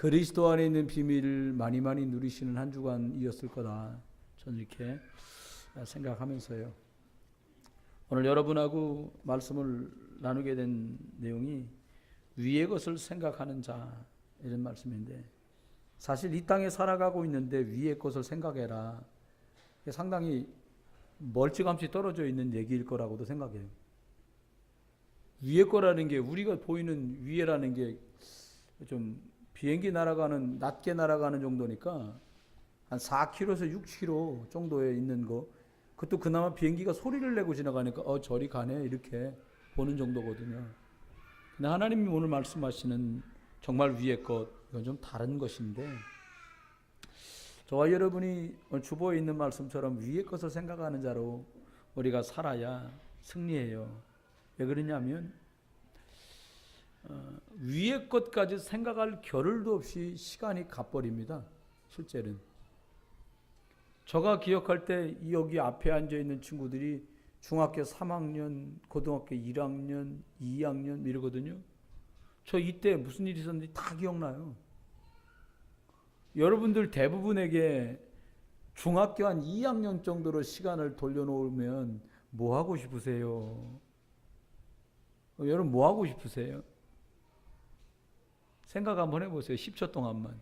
그리스도 안에 있는 비밀을 많이 누리시는 한 주간이었을 거다. 저는 이렇게 생각하면서요. 오늘 여러분하고 말씀을 나누게 된 내용이 위의 것을 생각하는 자, 이런 말씀인데, 사실 이 땅에 살아가고 있는데 위의 것을 생각해라, 상당히 멀찌감치 떨어져 있는 얘기일 거라고도 생각해요. 위의 거라는 게, 우리가 보이는 위에라는 게 좀 비행기 날아가는, 낮게 날아가는 정도니까 한 4km에서 6km 정도에 있는 거, 그것도 그나마 비행기가 소리를 내고 지나가니까 저리 가네 이렇게 보는 정도거든요. 근데 하나님이 오늘 말씀하시는 정말 위의 것, 이건 좀 다른 것인데, 저와 여러분이 주보에 있는 말씀처럼 위의 것을 생각하는 자로 우리가 살아야 승리해요. 왜 그러냐면 위의 것까지 생각할 겨를도 없이 시간이 가버립니다. 실제는 제가 기억할 때 여기 앞에 앉아있는 친구들이 중학교 3학년, 고등학교 1학년, 2학년 이러거든요. 저 이때 무슨 일이 있었는지 다 기억나요. 여러분들 대부분에게 중학교 한 2학년 정도로 시간을 돌려놓으면 뭐 하고 싶으세요? 여러분 뭐 하고 싶으세요? 생각 한번 해보세요. 10초 동안만.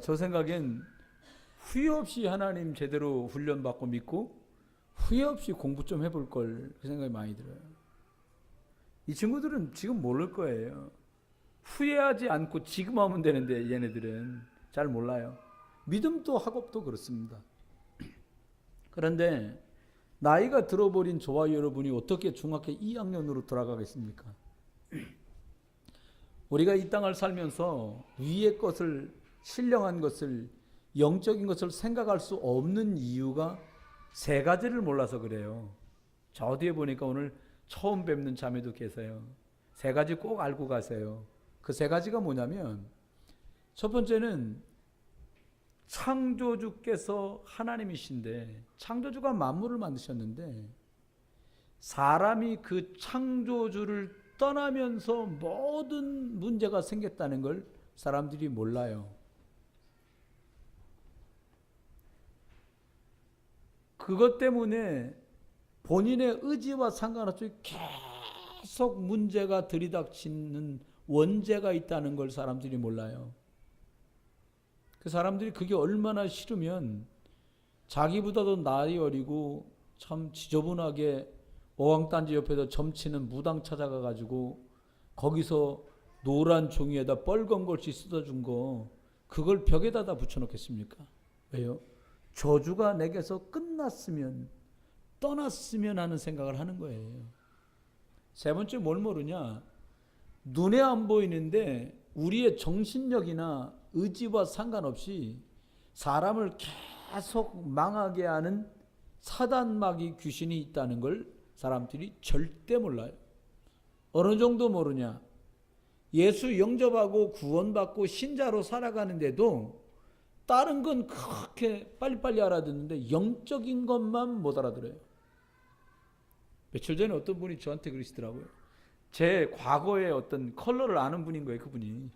저 생각엔 후회 없이 하나님 제대로 훈련받고 믿고 후회 없이 공부 좀 해볼 걸, 그 생각이 많이 들어요. 이 친구들은 지금 모를 거예요. 후회하지 않고 지금 하면 되는데 얘네들은 잘 몰라요. 믿음도 학업도 그렇습니다. 그런데 나이가 들어버린 저와 여러분이 어떻게 중학교 2학년으로 돌아가겠습니까? 우리가 이 땅을 살면서 위의 것을, 신령한 것을, 영적인 것을 생각할 수 없는 이유가 세 가지를 몰라서 그래요. 저 뒤에 보니까 오늘 처음 뵙는 자매도 계세요. 세 가지 꼭 알고 가세요. 그 세 가지가 뭐냐면, 첫 번째는 창조주께서 하나님이신데, 창조주가 만물을 만드셨는데 사람이 그 창조주를 떠나면서 모든 문제가 생겼다는 걸 사람들이 몰라요. 그것 때문에 본인의 의지와 상관없이 계속 문제가 들이닥치는 원죄가 있다는 걸 사람들이 몰라요. 그 사람들이 그게 얼마나 싫으면 자기보다도 나이 어리고 참 지저분하게 어항단지 옆에서 점치는 무당 찾아가가지고 거기서 노란 종이에다 빨간 글씨 쏟아준 거, 그걸 벽에다 붙여놓겠습니까? 왜요? 저주가 내게서 끝났으면, 떠났으면 하는 생각을 하는 거예요. 세 번째 뭘 모르냐? 눈에 안 보이는데 우리의 정신력이나 의지와 상관없이 사람을 계속 망하게 하는 사단마귀 귀신이 있다는 걸 사람들이 절대 몰라요. 어느 정도 모르냐? 예수 영접하고 구원받고 신자로 살아가는데도 다른 건 그렇게 빨리빨리 알아듣는데 영적인 것만 못 알아들어요. 며칠 전에 어떤 분이 저한테 그러시더라고요. 제 과거의 어떤 컬러를 아는 분인 거예요. 그분이.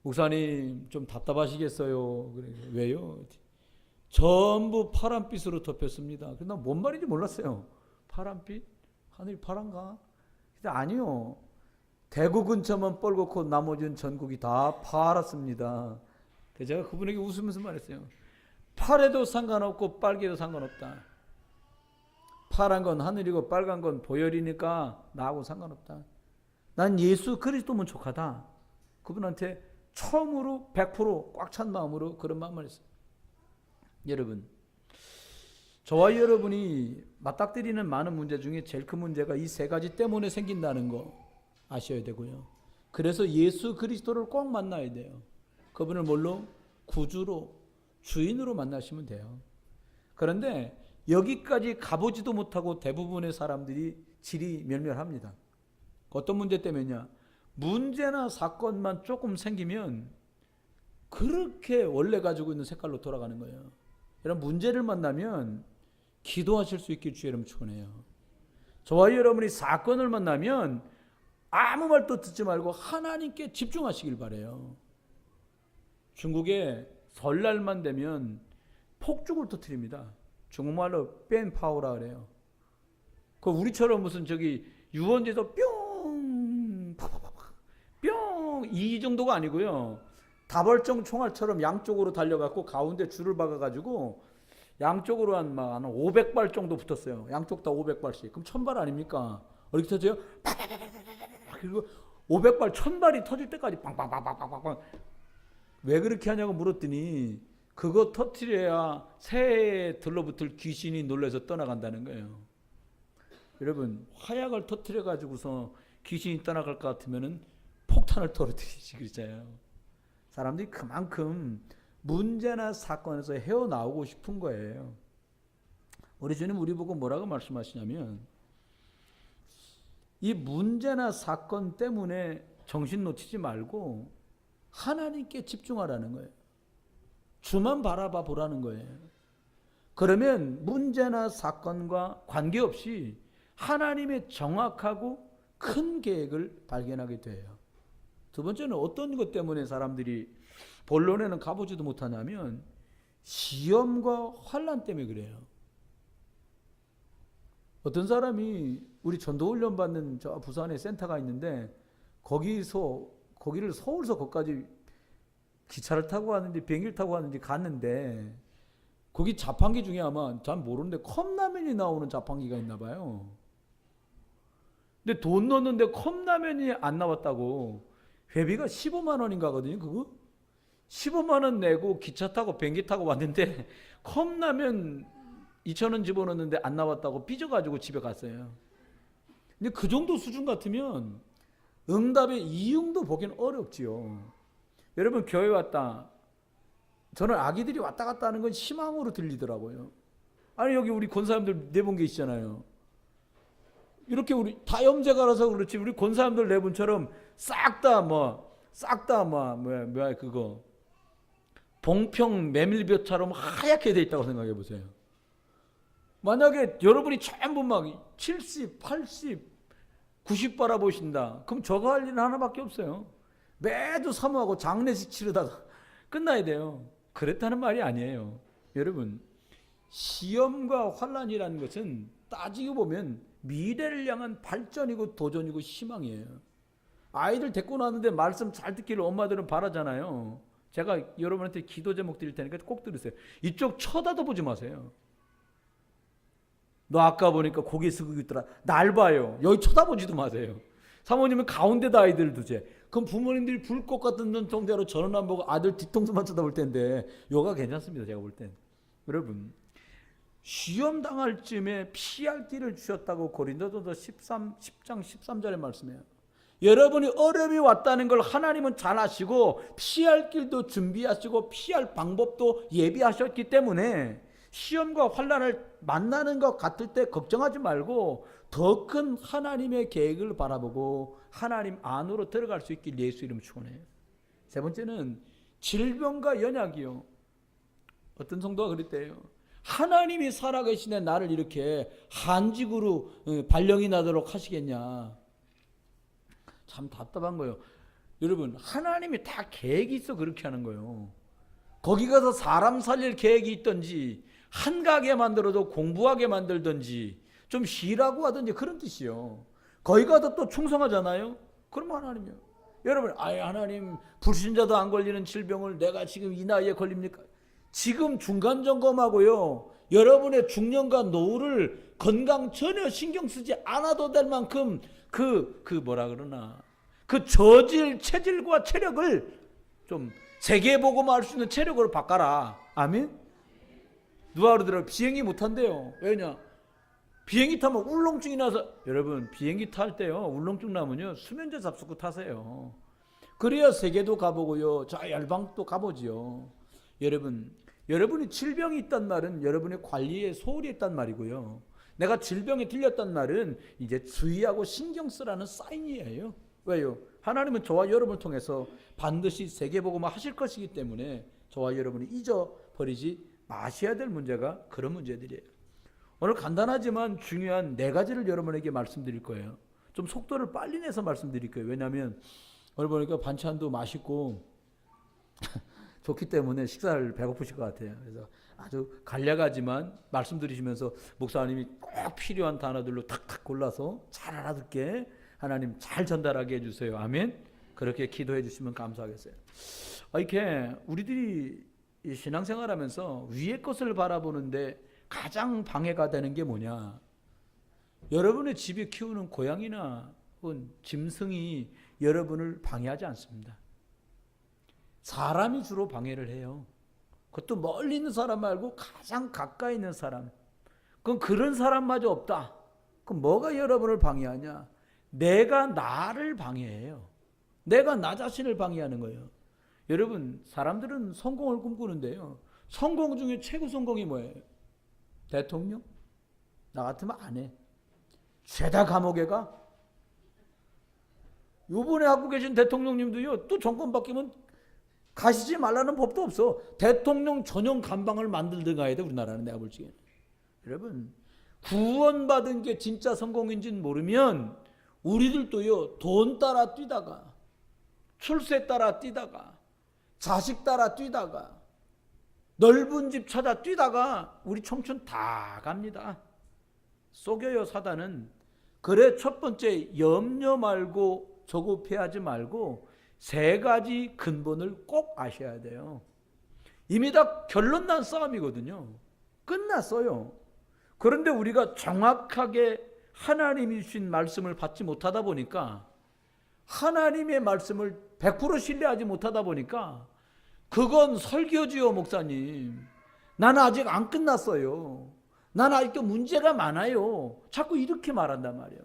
목사님 좀 답답하시겠어요. 그래. 왜요? 전부 파란빛으로 덮였습니다. 나 뭔 말인지 몰랐어요. 파란빛? 하늘이 파란가? 근데 아니요. 대구 근처만 뻘겋고 나머지는 전국이 다 파랗습니다. 제가 그분에게 웃으면서 말했어요. 파래도 상관없고 빨개도 상관없다. 파란 건 하늘이고 빨간 건 보혈이니까 나하고 상관없다. 난 예수 그리스도면 족하다. 그분한테 처음으로 100% 꽉 찬 마음으로 그런 마음을 했어요. 여러분, 저와 여러분이 맞닥뜨리는 많은 문제 중에 제일 큰 문제가 이 세 가지 때문에 생긴다는 거 아셔야 되고요. 그래서 예수 그리스도를 꼭 만나야 돼요. 그분을 뭘로? 구주로, 주인으로 만나시면 돼요. 그런데 여기까지 가보지도 못하고 대부분의 사람들이 질이 멸멸합니다. 어떤 문제 때문이냐? 문제나 사건만 조금 생기면 그렇게 원래 가지고 있는 색깔로 돌아가는 거예요. 이런 문제를 만나면 기도하실 수 있길 주의 이름으로 축원해요. 저와 여러분이 사건을 만나면 아무 말도 듣지 말고 하나님께 집중하시길 바래요. 중국에 설날만 되면 폭죽을 터뜨립니다. 중국말로 뺀파오라 그래요. 그 우리처럼 무슨 저기 유원지에서 뿅, 뿅 이 정도가 아니고요. 다벌정 총알처럼 양쪽으로 달려갖고 가운데 줄을 박아가지고 양쪽으로 한 500발 정도 붙었어요. 양쪽 다 500발씩. 그럼 1000발 아닙니까? 어떻게 터져요? 그리고 500발, 1000발이 터질 때까지 빵빵빵빵빵빵. 왜 그렇게 하냐고 물었더니 그거 터뜨려야 새해에 들러붙을 귀신이 놀라서 떠나간다는 거예요. 여러분, 화약을 터뜨려 가지고서 귀신이 떠나갈 것 같으면은 폭탄을 떨어뜨리지 그러잖아요. 사람들이 그만큼 문제나 사건에서 헤어나오고 싶은 거예요. 우리 주님 우리 보고 뭐라고 말씀하시냐면 이 문제나 사건 때문에 정신 놓치지 말고 하나님께 집중하라는 거예요. 주만 바라봐 보라는 거예요. 그러면 문제나 사건과 관계없이 하나님의 정확하고 큰 계획을 발견하게 돼요. 두 번째는 어떤 것 때문에 사람들이 본론에는 가보지도 못하냐면 시험과 환난 때문에 그래요. 어떤 사람이 우리 전도훈련 받는 저 부산에 센터가 있는데 거기를 서울서 거기까지 기차를 타고 왔는지 비행기를 타고 왔는지 갔는데 거기 자판기 중에 아마 잘 모르는데 컵라면이 나오는 자판기가 있나 봐요. 근데 돈 넣었는데 컵라면이 안 나왔다고 회비가 15만 원인가 하거든요. 그거 15만 원 내고 기차 타고 비행기 타고 왔는데 컵라면 2,000원 집어넣었는데 안 나왔다고 삐져가지고 집에 갔어요. 근데 그 정도 수준 같으면 응답의 이응도 보기는 어렵지요. 여러분 교회 왔다. 저는 아기들이 왔다 갔다 하는 건 희망으로 들리더라고요. 아니 여기 우리 권사님들 네 분 계시잖아요. 이렇게 우리 다 염제가라서 그렇지 우리 권사님들 네 분처럼 싹 다 그거 봉평 메밀볕처럼 하얗게 돼 있다고 생각해 보세요. 만약에 여러분이 전부 막 70, 80, 90 바라보신다. 그럼 저거 할 일은 하나밖에 없어요. 매주 사모하고 장례식 치르다가 끝나야 돼요. 그랬다는 말이 아니에요. 여러분, 시험과 환난이라는 것은 따지고 보면 미래를 향한 발전이고 도전이고 희망이에요. 아이들 데리고 나왔는데 말씀 잘 듣기를 엄마들은 바라잖아요. 제가 여러분한테 기도 제목 드릴 테니까 꼭 들으세요. 이쪽 쳐다도 보지 마세요. 너 아까 보니까 고개 숙이고 있더라. 날 봐요. 여기 쳐다보지도 마세요. 사모님은 가운데다 아이들 두재. 그럼 부모님들이 불꽃 같은 눈동자로 저는 안 보고 아들 뒤통수만 쳐다볼 텐데 요가 괜찮습니다. 제가 볼 땐. 여러분 시험 당할 쯤에 피할 길을 주셨다고 고린도전서 10장 13절에 말씀해요. 여러분이 어려움이 왔다는 걸 하나님은 잘 아시고 피할 길도 준비하시고 피할 방법도 예비하셨기 때문에 시험과 환난을 만나는 것 같을 때 걱정하지 말고 더 큰 하나님의 계획을 바라보고 하나님 안으로 들어갈 수 있길 예수 이름 축원해요. 세 번째는 질병과 연약이요. 어떤 성도가 그랬대요. 하나님이 살아계시네 나를 이렇게 한직으로 발령이 나도록 하시겠냐. 참 답답한 거예요. 여러분 하나님이 다 계획이 있어 그렇게 하는 거예요. 거기 가서 사람 살릴 계획이 있든지 한가하게 만들어도 공부하게 만들든지 좀 쉬라고 하든지 그런 뜻이요. 거기 가서 또 충성하잖아요. 그러면 하나님이요. 여러분 하나님 불신자도 안 걸리는 질병을 내가 지금 이 나이에 걸립니까? 지금 중간 점검하고요. 여러분의 중년과 노후를 건강 전혀 신경 쓰지 않아도 될 만큼 그 저질 체질과 체력을 좀 세계보고만 할 수 있는 체력으로 바꿔라. 아멘? 누가 그러더라고요. 비행기 못 탄대요. 왜냐? 비행기 타면 울렁증이 나서. 여러분 비행기 탈 때요 울렁증 나면요 수면제 잡수고 타세요. 그래야 세계도 가보고요 저 열방도 가보지요. 여러분이 질병이 있단 말은 여러분의 관리에 소홀히 했단 말이고요. 내가 질병에 들렸단 말은 이제 주의하고 신경 쓰라는 사인이에요. 왜요? 하나님은 저와 여러분을 통해서 반드시 세계복음을 하실 것이기 때문에 저와 여러분이 잊어버리지 마셔야 될 문제가 그런 문제들이에요. 오늘 간단하지만 중요한 네 가지를 여러분에게 말씀드릴 거예요. 좀 속도를 빨리 내서 말씀드릴 거예요. 왜냐하면 오늘 보니까 반찬도 맛있고 좋기 때문에 식사를 배고프실 것 같아요. 그래서 아주 간략하지만 말씀 드리시면서 목사님이 꼭 필요한 단어들로 탁탁 골라서 잘 알아듣게 하나님 잘 전달하게 해주세요. 아멘. 그렇게 기도해 주시면 감사하겠어요. 이렇게 우리들이 신앙생활하면서 위의 것을 바라보는데 가장 방해가 되는 게 뭐냐? 여러분의 집에 키우는 고양이나 짐승이 여러분을 방해하지 않습니다. 사람이 주로 방해를 해요. 그것도 멀리 있는 사람 말고 가장 가까이 있는 사람. 그럼 그런 사람마저 없다. 그럼 뭐가 여러분을 방해하냐? 내가 나를 방해해요. 내가 나 자신을 방해하는 거예요. 여러분, 사람들은 성공을 꿈꾸는데요. 성공 중에 최고 성공이 뭐예요? 대통령? 나 같으면 안 해. 죄다 감옥에 가? 요번에 하고 계신 대통령님도요, 또 정권 바뀌면 가시지 말라는 법도 없어. 대통령 전용 감방을 만들든 가야 돼, 우리나라는. 내가 볼 적에는. 여러분, 구원받은 게 진짜 성공인지는 모르면 우리들도요, 돈 따라 뛰다가, 출세 따라 뛰다가, 자식 따라 뛰다가, 넓은 집 찾아 뛰다가 우리 청춘 다 갑니다. 속여요, 사단은. 그래, 첫 번째, 염려 말고 조급해하지 말고 세 가지 근본을 꼭 아셔야 돼요. 이미 다 결론 난 싸움이거든요. 끝났어요. 그런데 우리가 정확하게 하나님이 주신 말씀을 받지 못하다 보니까, 하나님의 말씀을 100% 신뢰하지 못하다 보니까, 그건 설교지요, 목사님. 나는 아직 안 끝났어요. 나는 아직도 문제가 많아요. 자꾸 이렇게 말한단 말이에요.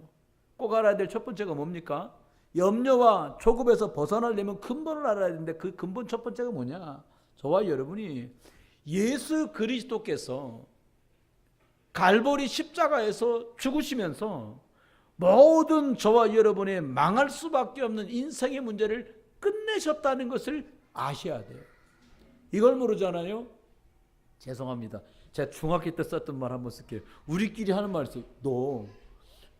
꼭 알아야 될 첫 번째가 뭡니까? 염려와 조급에서 벗어나려면 근본을 알아야 되는데, 그 근본 첫 번째가 뭐냐? 저와 여러분이 예수 그리스도께서 갈보리 십자가에서 죽으시면서 모든 저와 여러분의 망할 수밖에 없는 인생의 문제를 끝내셨다는 것을 아셔야 돼요. 이걸 모르잖아요? 죄송합니다. 제가 중학교 때 썼던 말 한번 쓸게요. 우리끼리 하는 말이 있어요.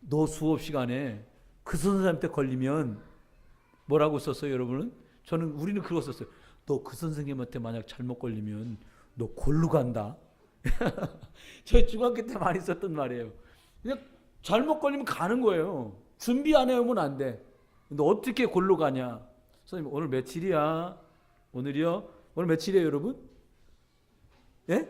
너 수업 시간에 그 선생님한테 걸리면 뭐라고 썼어요, 여러분은? 우리는 그거 썼어요. 너 그 선생님한테 만약 잘못 걸리면 너 골로 간다. 저희 중학교 때 많이 썼던 말이에요. 그냥 잘못 걸리면 가는 거예요. 준비 안 해오면 안 돼. 근데 어떻게 골로 가냐? 선생님, 오늘 며칠이야? 오늘이요? 오늘 며칠이에요, 여러분? 예?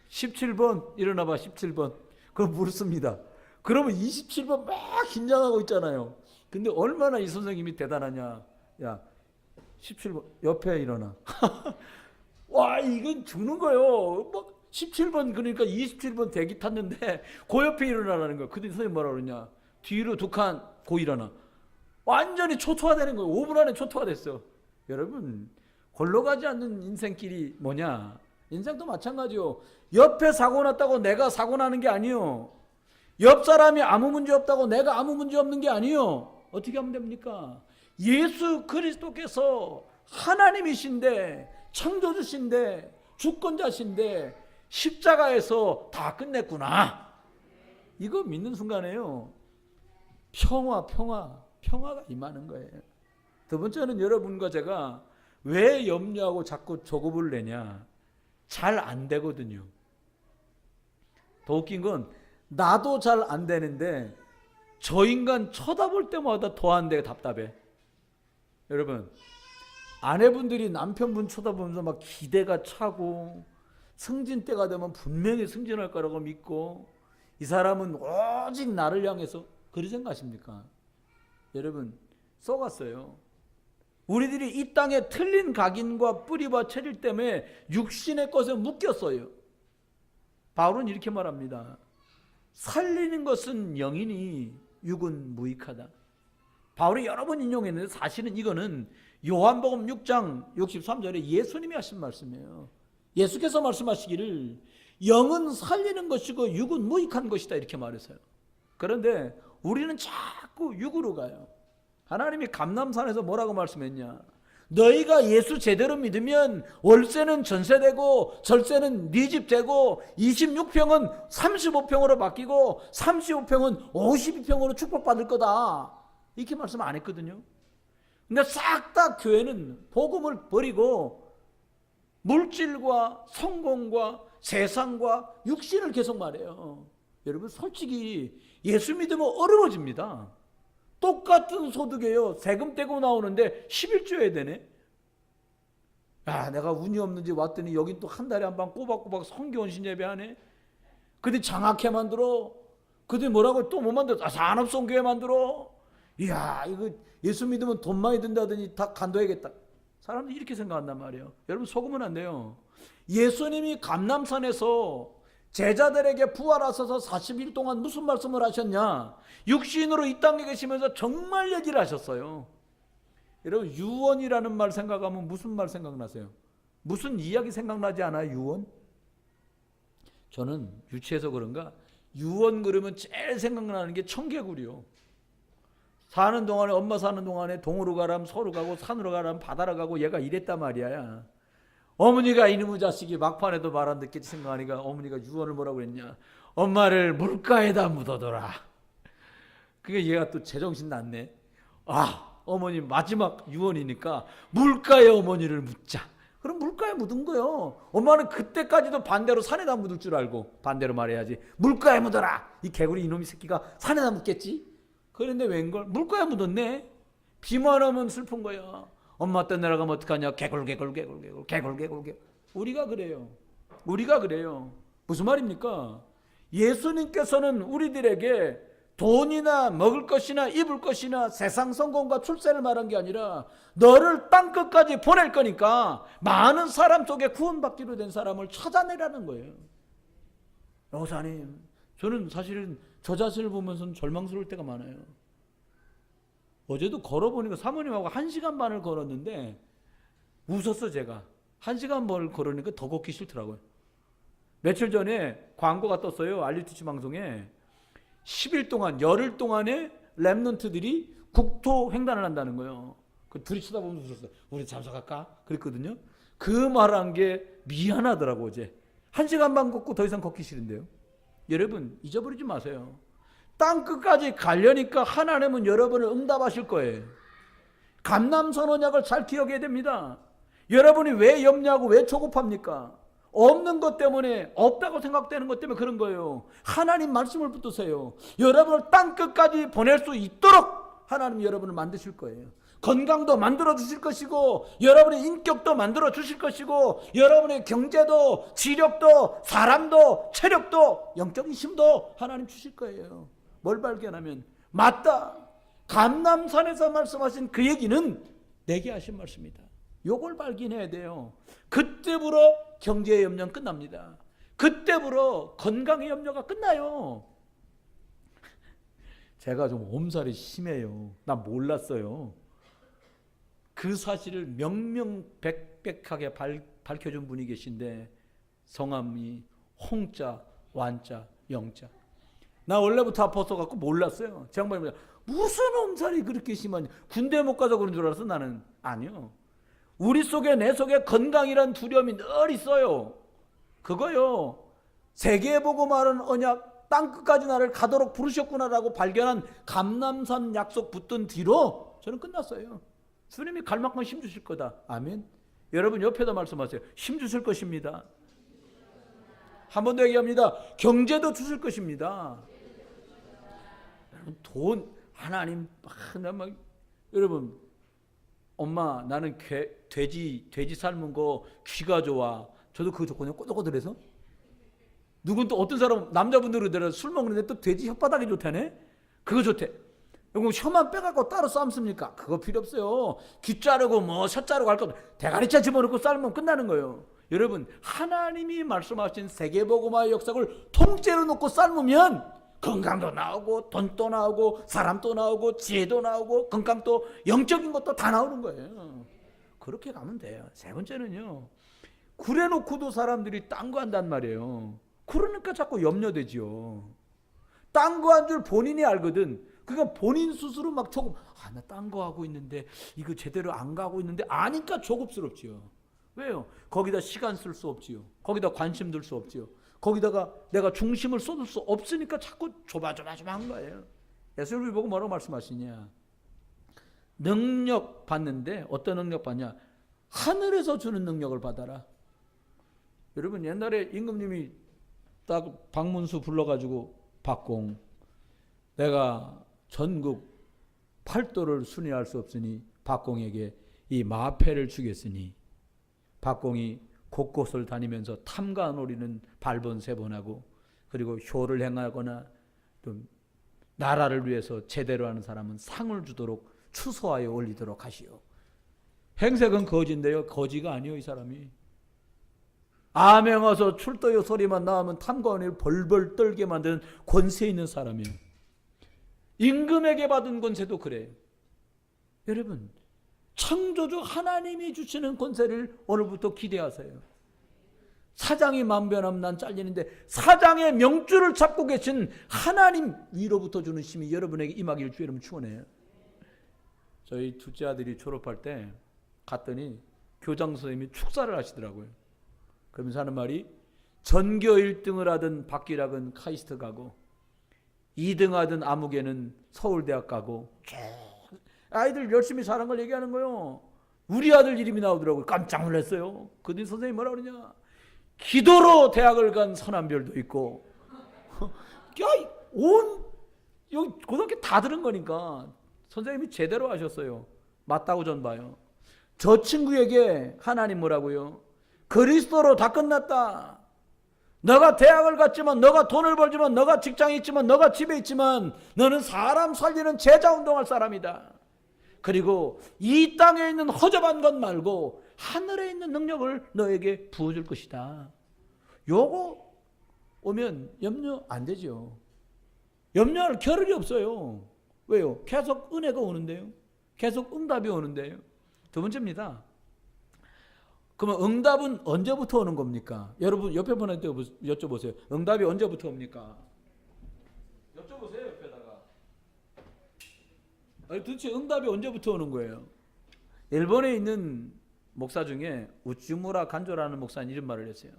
17번 일어나봐. 17번. 그럼 물습니다. 그러면 27번 막 긴장하고 있잖아요. 근데 얼마나 이 선생님이 대단하냐. 야, 17번 옆에 일어나. 와, 이건 죽는 거예요. 막 17번, 그러니까 27번 대기 탔는데 그 옆에 일어나라는 거예요. 근데 선생님 뭐라 그러냐? 뒤로 두 칸 고 일어나. 완전히 초토화되는 거예요. 5분 안에 초토화됐어. 여러분, 골로 가지 않는 인생길이 뭐냐? 인생도 마찬가지요. 옆에 사고 났다고 내가 사고 나는 게 아니요. 옆 사람이 아무 문제 없다고 내가 아무 문제 없는 게 아니요. 어떻게 하면 됩니까? 예수 그리스도께서 하나님이신데, 창조주신데, 주권자신데 십자가에서 다 끝냈구나. 이거 믿는 순간에요, 평화가 임하는 거예요. 두 번째는 여러분과 제가 왜 염려하고 자꾸 조급을 내냐? 잘 안 되거든요. 더 웃긴 건 나도 잘 안 되는데 저 인간 쳐다볼 때마다 더 안 돼. 답답해. 여러분, 아내분들이 남편분 쳐다보면서 막 기대가 차고 승진 때가 되면 분명히 승진할 거라고 믿고, 이 사람은 오직 나를 향해서, 그리 생각하십니까? 여러분, 속았어요. 우리들이 이 땅에 틀린 각인과 뿌리와 체질 때문에 육신의 것에 묶였어요. 바울은 이렇게 말합니다. 살리는 것은 영이니 육은 무익하다. 바울이 여러 번 인용했는데 사실은 이거는 요한복음 6장 63절에 예수님이 하신 말씀이에요. 예수께서 말씀하시기를 영은 살리는 것이고 육은 무익한 것이다, 이렇게 말했어요. 그런데 우리는 자꾸 육으로 가요. 하나님이 감람산에서 뭐라고 말씀했냐? 너희가 예수 제대로 믿으면 월세는 전세되고 절세는 네 집 되고 26평은 35평으로 바뀌고 35평은 52평으로 축복받을 거다. 이렇게 말씀 안 했거든요. 근데 싹 다 교회는 복음을 버리고 물질과 성공과 세상과 육신을 계속 말해요. 여러분 솔직히 예수 믿으면 어려워집니다. 똑같은 소득이에요. 세금 떼고 나오는데 11조해야 되네. 야, 내가 운이 없는지 왔더니 여긴 또 한 달에 한 번 꼬박꼬박 성교원신 예배하네. 근데 장학회 만들어. 근데 뭐라고 또 뭐 만들어? 산업선교회 만들어. 이야, 이거 예수 믿으면 돈 많이 든다더니 다 간도해야겠다. 사람들이 이렇게 생각한단 말이에요. 여러분 속으면 안 돼요. 예수님이 감람산에서 제자들에게 부활하셔서 40일 동안 무슨 말씀을 하셨냐? 육신으로 이 땅에 계시면서 정말 얘기를 하셨어요. 여러분 유언이라는 말 생각하면 무슨 말 생각나세요? 무슨 이야기 생각나지 않아요? 유언? 저는 유치해서 그런가 유언 그러면 제일 생각나는 게 청개구리요. 사는 동안에 엄마 사는 동안에 동으로 가라면 서로 가고 산으로 가라면 바다로 가고 얘가 이랬단 말이야. 어머니가 이놈의 자식이 막판에도 말 안 듣겠지 생각하니까 어머니가 유언을 뭐라고 그랬냐. 엄마를 물가에다 묻어둬라. 그게 얘가 또 제정신 났네. 아, 어머니 마지막 유언이니까 물가에 어머니를 묻자. 그럼 물가에 묻은 거예요. 엄마는 그때까지도 반대로 산에다 묻을 줄 알고 반대로 말해야지. 물가에 묻어라. 이 개구리 이놈의 새끼가 산에다 묻겠지. 그런데 웬걸 물가에 묻었네. 비만 오면 슬픈 거야. 엄마 떠내려가면 어떡하냐. 개굴. 우리가 그래요. 우리가 그래요. 무슨 말입니까? 예수님께서는 우리들에게 돈이나 먹을 것이나 입을 것이나 세상 성공과 출세를 말한 게 아니라 너를 땅끝까지 보낼 거니까 많은 사람 속에 구원받기로 된 사람을 찾아내라는 거예요. 여사님, 저는 사실은 저 자신을 보면서는 절망스러울 때가 많아요. 어제도 걸어보니까 사모님하고 1시간 반을 걸었는데 웃었어 제가. 1시간 반을 걸으니까 더 걷기 싫더라고요. 며칠 전에 광고가 떴어요. 알리투치 방송에 10일 동안 열흘 동안에 랩런트들이 국토 횡단을 한다는 거예요. 그 둘이 쳐다보면서 웃었어요. 우리 참석할까? 그랬거든요. 그 말한 게 미안하더라고 어제. 1시간 반 걷고 더 이상 걷기 싫은데요. 여러분 잊어버리지 마세요. 땅끝까지 가려니까 하나님은 여러분을 응답하실 거예요. 감람선언약을 잘 기억해야 됩니다. 여러분이 왜 염려하고 왜 조급합니까? 없는 것 때문에 없다고 생각되는 것 때문에 그런 거예요. 하나님 말씀을 붙드세요. 여러분을 땅끝까지 보낼 수 있도록 하나님 여러분을 만드실 거예요. 건강도 만들어 주실 것이고 여러분의 인격도 만들어 주실 것이고 여러분의 경제도 지력도 사람도 체력도 영적인 힘도 하나님 주실 거예요. 뭘 발견하면 맞다. 감람산에서 말씀하신 그 얘기는 내게 하신 말씀이다. 요걸 발견해야 돼요. 그때부터 경제의 염려는 끝납니다. 그때부터 건강의 염려가 끝나요. 제가 좀 엄살이 심해요. 난 몰랐어요. 그 사실을 명명백백하게 밝혀준 분이 계신데 성함이 홍자, 완자, 영자. 나 원래부터 아팠어갖고 몰랐어요. 제 양반이 무슨 엄살이 그렇게 심하냐. 군대 못 가서 그런 줄 알았어 나는. 아니요. 우리 속에 내 속에 건강이란 두려움이 늘 있어요. 그거요. 세계에 보고 말은 언약 땅끝까지 나를 가도록 부르셨구나라고 발견한 감람산 약속 붙든 뒤로 저는 끝났어요. 주님이 갈 만큼 힘 주실 거다. 아멘. 여러분 옆에다 말씀하세요. 힘 주실 것입니다. 한 번 더 얘기합니다. 경제도 주실 것입니다. 돈 하나님 막 여러분 엄마 나는 돼지 삶은 거 귀가 좋아. 저도 그거 좋거든요. 꼬들꼬들해서. 누군 또 어떤 사람 남자분들은 술 먹는데 또 돼지 혓바닥이 좋다네. 그거 좋대. 그럼 혀만 빼갖고 따로 삶습니까? 그거 필요 없어요. 귀 자르고 뭐 혀 자르고 할 거 대가리째 집어넣고 삶으면 끝나는 거예요. 여러분 하나님이 말씀하신 세계복음화의 역사를 통째로 놓고 삶으면 건강도 나오고 돈도 나오고 사람도 나오고 지혜도 나오고 건강도 영적인 것도 다 나오는 거예요. 그렇게 가면 돼요. 세 번째는요. 그래놓고도 사람들이 딴 거 한단 말이에요. 그러니까 자꾸 염려되지요. 딴 거 한 줄 본인이 알거든. 그러니까 본인 스스로 막 조금 나 딴 거 하고 있는데 이거 제대로 안 가고 있는데 아니까 조급스럽지요. 왜요? 거기다 시간 쓸 수 없지요. 거기다 관심 둘 수 없지요. 거기다가 내가 중심을 쏟을 수 없으니까 자꾸 조마조마한 거예요. 예수님이 보고 뭐라고 말씀하시냐? 능력 받는데 어떤 능력 받냐? 하늘에서 주는 능력을 받아라. 여러분 옛날에 임금님이 딱 박문수 불러가지고 박공, 내가 전국 팔도를 순회할 수 없으니 박공에게 이 마패를 주겠으니, 박공이 곳곳을 다니면서 탐가 놀이는 발본 세 번 하고, 그리고 효를 행하거나 또 나라를 위해서 제대로 하는 사람은 상을 주도록 추소하여 올리도록 하시오. 행색은 거지인데요, 거지가 아니요 이 사람이. 암행어서 출도요 소리만 나오면 탐관을 벌벌 떨게 만드는 권세 있는 사람이에요. 임금에게 받은 권세도 그래요. 여러분, 창조주 하나님이 주시는 권세를 오늘부터 기대하세요. 사장이 만변하면 난 잘리는데 사장의 명줄을 잡고 계신 하나님 위로부터 주는 힘이 여러분에게 임하기를 주 여러분 축원해요. 저희 둘째 아들이 졸업할 때 갔더니 교장 선생님이 축사를 하시더라고요. 그러면서 하는 말이, 전교 1등을 하던 박기락은 카이스트 가고 2등 하던 아무개는 서울대학 가고, 아이들 열심히 잘한 걸 얘기하는 거예요. 우리 아들 이름이 나오더라고요. 깜짝 놀랐어요. 그랬더니 선생님이 뭐라 그러냐, 기도로 대학을 간 선한별도 있고, 여기 고등학교 다 들은 거니까 선생님이 제대로 하셨어요. 맞다고 전 봐요. 저 친구에게 하나님 뭐라고요? 그리스도로 다 끝났다. 너가 대학을 갔지만, 너가 돈을 벌지만, 너가 직장에 있지만, 너가 집에 있지만 너는 사람 살리는 제자운동할 사람이다. 그리고 이 땅에 있는 허접한 것 말고 하늘에 있는 능력을 너에게 부어줄 것이다. 요거 오면 염려 안 되죠. 염려할 겨를이 없어요. 왜요? 계속 은혜가 오는데요. 계속 응답이 오는데요. 두 번째입니다. 그러면 응답은 언제부터 오는 겁니까? 여러분 옆에 분한테 여쭤보세요. 응답이 언제부터 옵니까? 여쭤보세요 옆에다가. 아니, 도대체 응답이 언제부터 오는 거예요? 일본에 있는 목사 중에 우츠무라 간조라는 목사는 이런 말을 했어요.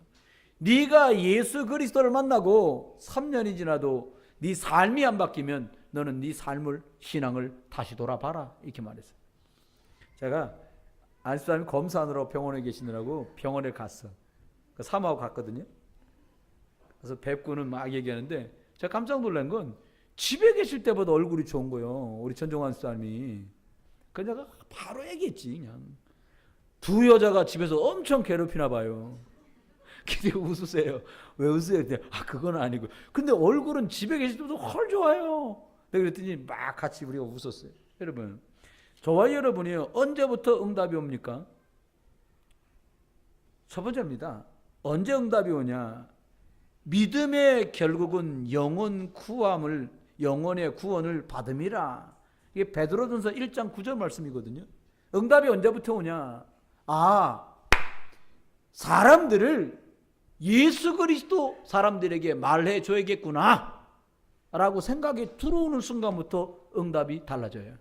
네가 예수 그리스도를 만나고 3년이 지나도 네 삶이 안 바뀌면 너는 네 삶을, 신앙을 다시 돌아봐라, 이렇게 말했어요. 제가 안수사님이 검사하느라고 병원에 계시느라고 병원에 갔어. 사모하고 갔거든요. 그래서 뵙고는 막 얘기하는데 제가 깜짝 놀란 건 집에 계실 때보다 얼굴이 좋은 거예요. 우리 전종환 수사님이. 그래서 내가 바로 얘기했지. 그냥 두 여자가 집에서 엄청 괴롭히나 봐요. 근데 웃으세요. 왜 웃으세요? 그건 아니고. 근데 얼굴은 집에 계실 때도 헐 좋아요. 내가 그랬더니 막 같이 우리가 웃었어요. 여러분, 저와 여러분이요, 언제부터 응답이 옵니까? 첫 번째입니다. 언제 응답이 오냐? 믿음의 결국은 영혼의 구원을 받음이라. 이게 베드로전서 1장 9절 말씀이거든요. 응답이 언제부터 오냐? 사람들을 예수 그리스도 사람들에게 말해 줘야겠구나 라고 생각이 들어오는 순간부터 응답이 달라져요.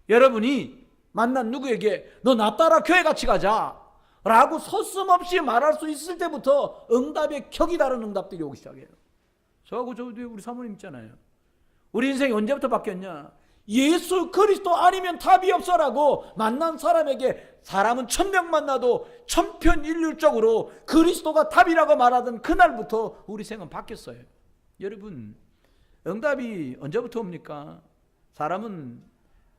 여러분이 만난 누구에게 너 나 따라 교회 같이 가자 라고 서슴없이 말할 수 있을 때부터 응답의 격이 다른 응답들이 오기 시작해요. 저하고 저 뒤에 우리 사모님 있잖아요. 우리 인생이 언제부터 바뀌었냐? 예수 그리스도 아니면 답이 없어라고 만난 사람에게, 사람은 1000명 만나도 천편일률적으로 그리스도가 답이라고 말하던 그날부터 우리 생은 바뀌었어요. 여러분, 응답이 언제부터 옵니까? 사람은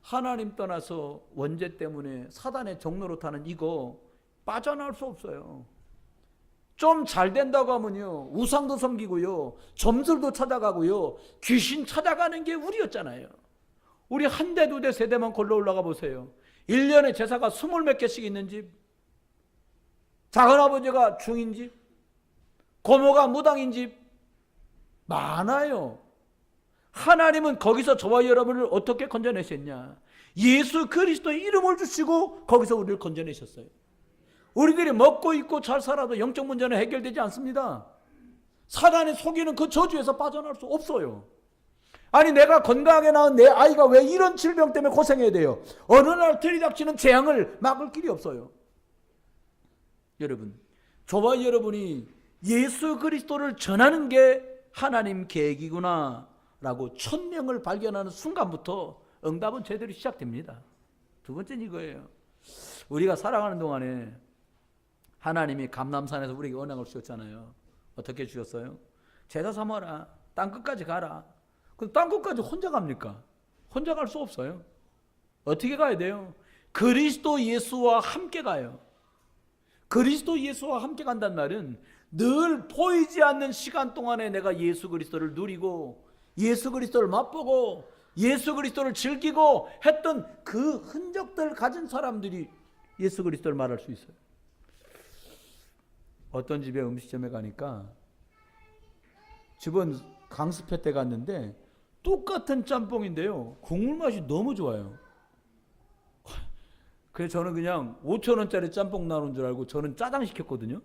하나님 떠나서 원죄 때문에 사단의 종로로 타는 이거 빠져나올 수 없어요. 좀 잘 된다고 하면요, 우상도 섬기고요, 점술도 찾아가고요, 귀신 찾아가는 게 우리였잖아요. 우리 한 대, 두 대, 세 대만 걸러 올라가 보세요. 1년에 제사가 20몇 개씩 있는 집, 작은아버지가 중인 집, 고모가 무당인 집 많아요. 하나님은 거기서 저와 여러분을 어떻게 건져내셨냐? 예수 그리스도의 이름을 주시고 거기서 우리를 건져내셨어요. 우리들이 먹고 입고 잘 살아도 영적 문제는 해결되지 않습니다. 사단이 속이는 그 저주에서 빠져나올 수 없어요. 아니 내가 건강하게 낳은 내 아이가 왜 이런 질병 때문에 고생해야 돼요? 어느 날 들이닥치는 재앙을 막을 길이 없어요. 여러분, 저와 여러분이 예수 그리스도를 전하는 게 하나님 계획이구나 라고 천명을 발견하는 순간부터 응답은 제대로 시작됩니다. 두 번째는 이거예요. 우리가 살아가는 동안에 하나님이 감람산에서 우리에게 언약을 주셨잖아요. 어떻게 주셨어요? 제자 삼아라. 땅끝까지 가라. 그럼 땅끝까지 혼자 갑니까? 혼자 갈 수 없어요. 어떻게 가야 돼요? 그리스도 예수와 함께 가요. 그리스도 예수와 함께 간단 말은 늘 보이지 않는 시간 동안에 내가 예수 그리스도를 누리고 예수 그리스도를 맛보고 예수 그리스도를 즐기고 했던 그 흔적들을 가진 사람들이 예수 그리스도를 말할 수 있어요. 어떤 집에 음식점에 가니까 집은 강습회 때 갔는데 똑같은 짬뽕인데요, 국물 맛이 너무 좋아요. 그래서 저는 그냥 5,000원짜리 짬뽕 나오는 줄 알고 저는 짜장 시켰거든요.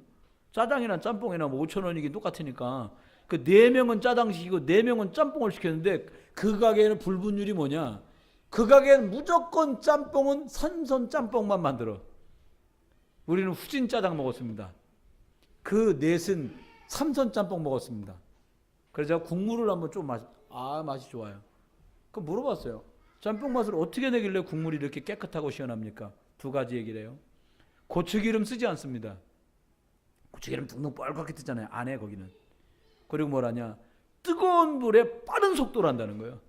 짜장이나 짬뽕이나 뭐 5,000원이긴 똑같으니까 그 4명은 짜장 시키고 4명은 짬뽕을 시켰는데 그 가게는 불분율이 뭐냐, 그 가게는 무조건 짬뽕은 선선 짬뽕만 만들어. 우리는 후진 짜장 먹었습니다. 그 넷은 삼선 짬뽕 먹었습니다. 그래서 제가 국물을 한번 좀 맛이 좋아요. 그럼 물어봤어요. 짬뽕 맛을 어떻게 내길래 국물이 이렇게 깨끗하고 시원합니까? 두 가지 얘기를 해요. 고추기름 쓰지 않습니다. 고추기름 둥둥 뻘겋게 뜨잖아요. 안에 거기는. 그리고 뭐라냐, 뜨거운 불에 빠른 속도로 한다는 거예요.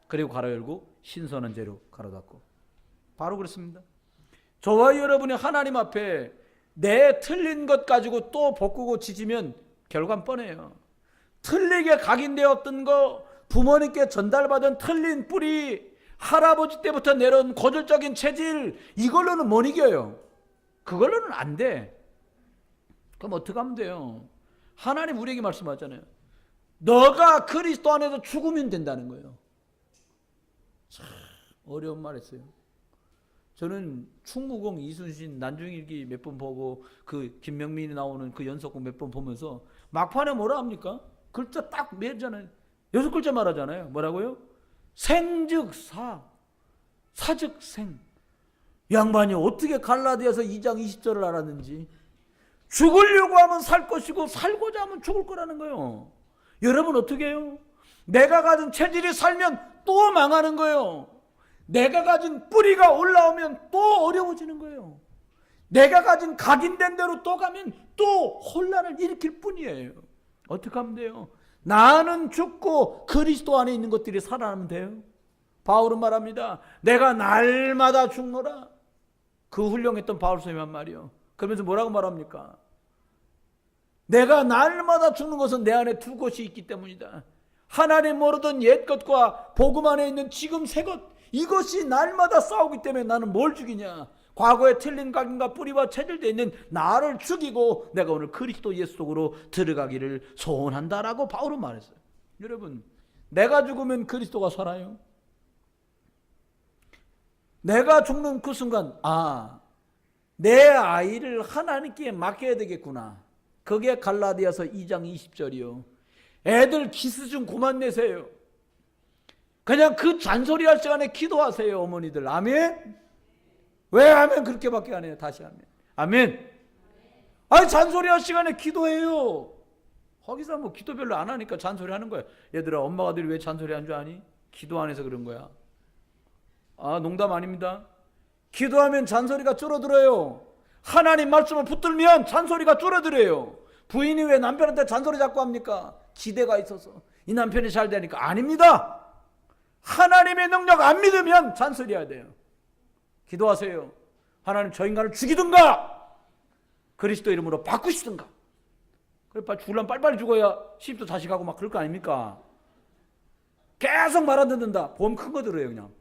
그리고 가로 열고 신선한 재료 가로 닫고. 바로 그렇습니다. 저와 여러분이 하나님 앞에 내 틀린 것 가지고 또 볶고 지지면 결과는 뻔해요. 틀리게 각인되었던 거, 부모님께 전달받은 틀린 뿌리, 할아버지 때부터 내려온 고질적인 체질, 이걸로는 못 이겨요. 그걸로는 안 돼. 그럼 어떻게 하면 돼요? 하나님 우리에게 말씀하잖아요. 너가 그리스도 안에서 죽으면 된다는 거예요. 참 어려운 말 했어요. 저는 충무공 이순신 난중일기 몇 번 보고 그 김명민이 나오는 그 연속곡 몇 번 보면서 막판에 뭐라 합니까? 글자 딱 매잖아요. 6글자 말하잖아요. 뭐라고요? 생즉 사, 사즉 생. 양반이 어떻게 갈라디아서 2장 20절을 알았는지. 죽으려고 하면 살 것이고 살고자 하면 죽을 거라는 거예요. 여러분 어떻게 해요? 내가 가진 체질이 살면 또 망하는 거예요. 내가 가진 뿌리가 올라오면 또 어려워지는 거예요. 내가 가진 각인된 대로 또 가면 또 혼란을 일으킬 뿐이에요. 어떻게 하면 돼요? 나는 죽고 그리스도 안에 있는 것들이 살아나면 돼요. 바울은 말합니다. 내가 날마다 죽노라. 그 훌륭했던 바울 선생님 한 말이요. 그러면서 뭐라고 말합니까? 내가 날마다 죽는 것은 내 안에 두 것이 있기 때문이다. 하나님 모르던 옛 것과 복음 안에 있는 지금 새 것, 이것이 날마다 싸우기 때문에 나는 뭘 죽이냐? 과거에 틀린 각인과 뿌리와 체질되어 있는 나를 죽이고 내가 오늘 그리스도 예수 속으로 들어가기를 소원한다라고 바울은 말했어요. 여러분, 내가 죽으면 그리스도가 살아요. 내가 죽는 그 순간, 내 아이를 하나님께 맡겨야 되겠구나. 그게 갈라디아서 2장 20절이요. 애들 키스 좀 그만 내세요. 그냥 그 잔소리할 시간에 기도하세요, 어머니들. 아멘? 왜 아멘 그렇게밖에 안 해요? 다시 아멘. 아멘. 아니 잔소리할 시간에 기도해요. 거기서 뭐 기도 별로 안 하니까 잔소리 하는 거야. 얘들아, 엄마가 늘 왜 잔소리 하는 줄 아니? 기도 안 해서 그런 거야. 농담 아닙니다. 기도하면 잔소리가 줄어들어요. 하나님 말씀을 붙들면 잔소리가 줄어들어요. 부인이 왜 남편한테 잔소리 자꾸 합니까? 기대가 있어서. 이 남편이 잘 되니까. 아닙니다. 하나님의 능력 안 믿으면 잔소리해야 돼요. 기도하세요. 하나님 저 인간을 죽이든가 그리스도 이름으로 바꾸시든가. 그래 빨리 죽으려면 빨리빨리 죽어야 시집도 다시 가고 막 그럴 거 아닙니까? 계속 말 안 듣는다. 보험 큰 거 들어요. 그냥